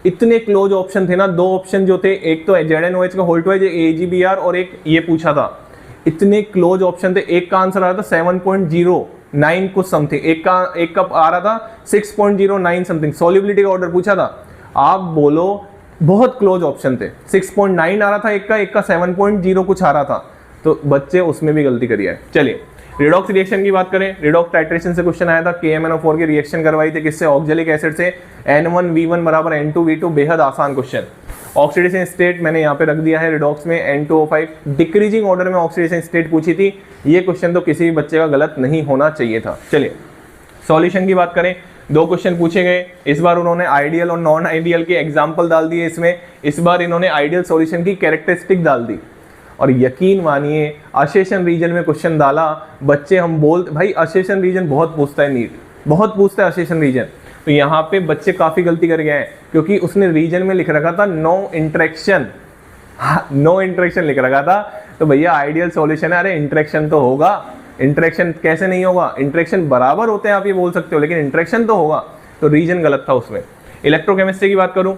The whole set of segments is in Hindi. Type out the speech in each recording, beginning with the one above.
इतने क्लोज ऑप्शन थे ना, दो ऑप्शन जो थे, एक तो ZnOH का होल ट्वाइस AgBr और एक ये पूछा था, इतने क्लोज ऑप्शन थे। एक का आंसर आ रहा था 7.09 कुछ समथिंग, एक का आ रहा था 6.09 समथिंग, सॉल्युबिलिटी का ऑर्डर पूछा था। आप बोलो बहुत क्लोज ऑप्शन थे, 6.9 आ रहा था एक का 7.0 कुछ आ रहा था, तो बच्चे उसमें भी गलती करी है। चलिए रिडॉक्स रिएक्शन की बात करें, रिडॉक्स टाइट्रेशन से क्वेश्चन आया था, KMnO4 की रिएक्शन करवाई थी किससे, ऑक्जेलिक एसिड से, N1V1 बराबर N2V2, बेहद आसान क्वेश्चन। ऑक्सीडेशन स्टेट मैंने यहाँ पे रख दिया है रिडॉक्स में N2O5, डिक्रीजिंग ऑर्डर में ऑक्सीडेशन स्टेट पूछी थी, ये क्वेश्चन तो किसी भी बच्चे का गलत नहीं होना चाहिए था। चलिए सॉल्यूशन की बात करें, दो क्वेश्चन पूछे गए, इस बार उन्होंने आइडियल और नॉन आइडियल के एग्जाम्पल डाल दिए इसमें, इस बार इन्होंने आइडियल सॉल्यूशन की कैरेक्टरिस्टिक डाल दी, और यकीन मानिए असेशन रीजन में क्वेश्चन डाला, बच्चे हम बोलते भाई असेशन रीजन बहुत पूछता है, नीट बहुत पूछता है असेशन रीजन, तो यहाँ पे बच्चे काफी गलती कर गए हैं, क्योंकि उसने रीजन में लिख रखा था नो इंटरेक्शन, नो इंटरेक्शन लिख रखा था, तो भैया आइडियल सॉल्यूशन है, अरे इंटरेक्शन तो होगा, इंटरेक्शन कैसे नहीं होगा, इंटरेक्शन बराबर होते हैं आप ये बोल सकते हो, लेकिन इंटरेक्शन तो होगा, तो रीजन गलत था उसमें। इलेक्ट्रोकेमिस्ट्री की बात करूं,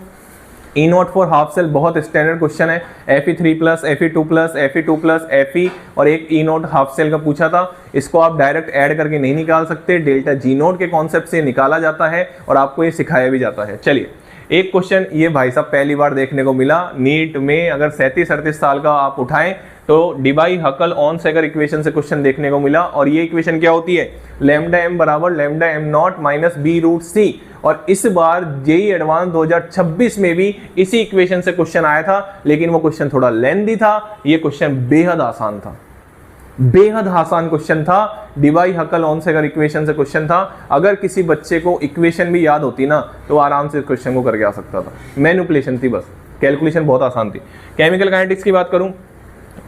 E0 फॉर हाफ सेल बहुत स्टैंडर्ड क्वेश्चन है, Fe3+, Fe2+, Fe2+, Fe और एक E0 हाफ सेल का पूछा था, इसको आप डायरेक्ट ऐड करके नहीं निकाल सकते, डेल्टा G0 के कॉन्सेप्ट से निकाला जाता है और आपको ये सिखाया भी जाता है। चलिए एक क्वेश्चन ये भाई साहब पहली बार देखने को मिला नीट में, अगर 37-38 साल का आप उठाएं तो डिबाई हकल ऑन सेगर इक्वेशन से क्वेश्चन देखने को मिला, और ये इक्वेशन क्या होती है, λm बराबर λm0 माइनस b√c, और इस बार जेईई एडवांस 2026 में भी इसी इक्वेशन से क्वेश्चन आया था, लेकिन वो क्वेश्चन थोड़ा लेंथी था, ये क्वेश्चन बेहद आसान था, बेहद आसान क्वेश्चन था, डिबाई हकल ऑन सेगर इक्वेशन से क्वेश्चन था। अगर किसी बच्चे को इक्वेशन भी याद होती ना तो आराम से इस क्वेश्चन को करके आ सकता था, मैनिपुलेशन थी बस, कैलकुलेशन बहुत आसान थी। केमिकल काइनेटिक्स की बात करूं,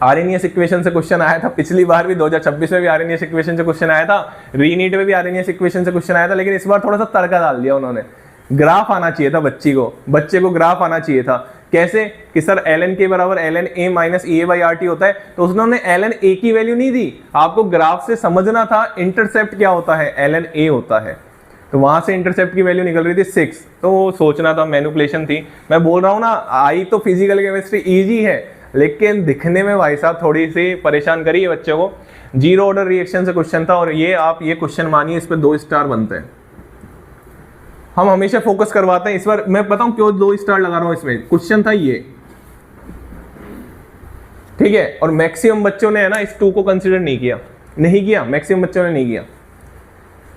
आरएनएस इक्वेशन से क्वेश्चन आया था, पिछली बार भी 2026 में भी आरएनएस इक्वेशन से क्वेश्चन आया था, रीनीट में भी आरएनएस इक्वेशन से क्वेश्चन आया था, लेकिन इस बार थोड़ा सा तड़का डाल दिया उन्होंने, ग्राफ आना चाहिए था बच्चे को ग्राफ आना चाहिए था। कैसे कि सर ln के बराबर ln a माइनस EA/RT होता है, तो उन्होंने ln a की वैल्यू नहीं दी, आपको ग्राफ से समझना था इंटरसेप्ट क्या होता है, ln a होता है, तो वहां से इंटरसेप्ट की वैल्यू निकल रही थी 6, तो वो सोचना था, मैनिपुलेशन थी। मैं बोल रहा हूँ ना, आई तो फिजिकल केमिस्ट्री इजी है, लेकिन दिखने में भाई साहब थोड़ी सी परेशान करी है बच्चों को। जीरो ऑर्डर रिएक्शन से क्वेश्चन था, और ये आप ये क्वेश्चन मानिए इस पर 2 स्टार बनते हैं, हम हमेशा फोकस करवाते हैं, इस बार मैं बताऊं क्यों 2 स्टार लगा रहा हूं, इसमें क्वेश्चन था ये, ठीक है, और मैक्सिमम बच्चों ने है ना इस 2 को कंसीडर नहीं किया, मैक्सिमम बच्चों ने नहीं किया,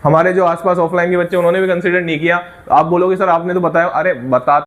हमारे जो आसपास ऑफलाइन के बच्चे उन्होंने भी कंसीडर नहीं किया। आप बोलोगे सर आपने तो बताया, अरे बता